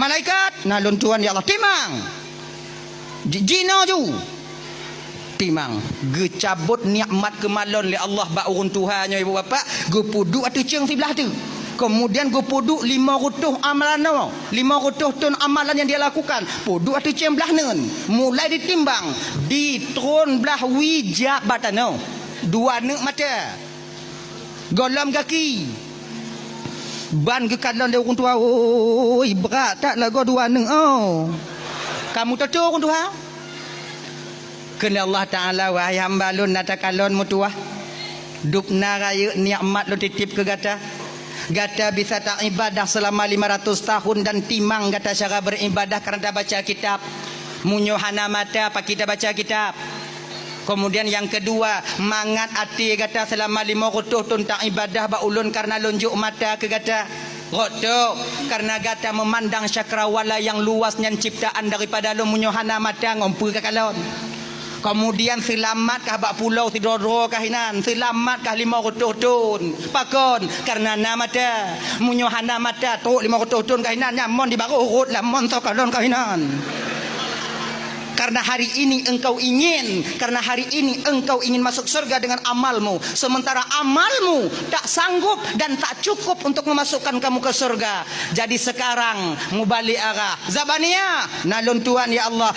Malaikat nalun Tuhan ya Allah timang. Jina ju timang gecabut nikmat kemalon li Allah ba urun Tuhannya ibu bapa go puduk atu ceng sebelah tu. Kemudian go puduk 500 amalan no. 500 ton amalan yang dia lakukan. Puduk atu ceng belah nen. Mulai ditimbang di tron belah wijak batano. 2 nek mata. Golam kaki. Ban ke kalan dia urun Tuhan. Oi berat tak lagu 2 nek oh. Kamu tahu urun Tuhan? Kena Allah Ta'ala wahai hamba lun nata kalon mutuah dukna raya nikmat lu titip ke gata bisa tak ibadah selama 500 tahun dan timang gata cara beribadah kerana baca kitab munyohana mata apa kita baca kitab. Kemudian yang kedua mangat hati gata selama 500 tahun tak ibadah ba ulun karena lunjuk mata ke gata roto karena gata memandang cakrawala yang luasnya ciptaan daripada lu munyohana mata ngompu ke kalon. Kemudian selamat kah bak pulau tidoro kahinan, selamat kah 500 ton pakon karena nama mata munyohana mata tok 500 ton kahinan nyamon di baru urut lamon to kalon kahinan. Karena hari ini engkau ingin masuk surga dengan amalmu, sementara amalmu tak sanggup dan tak cukup untuk memasukkan kamu ke surga. Jadi sekarang mubalik arah Zabaniyah nalun Tuhan ya Allah.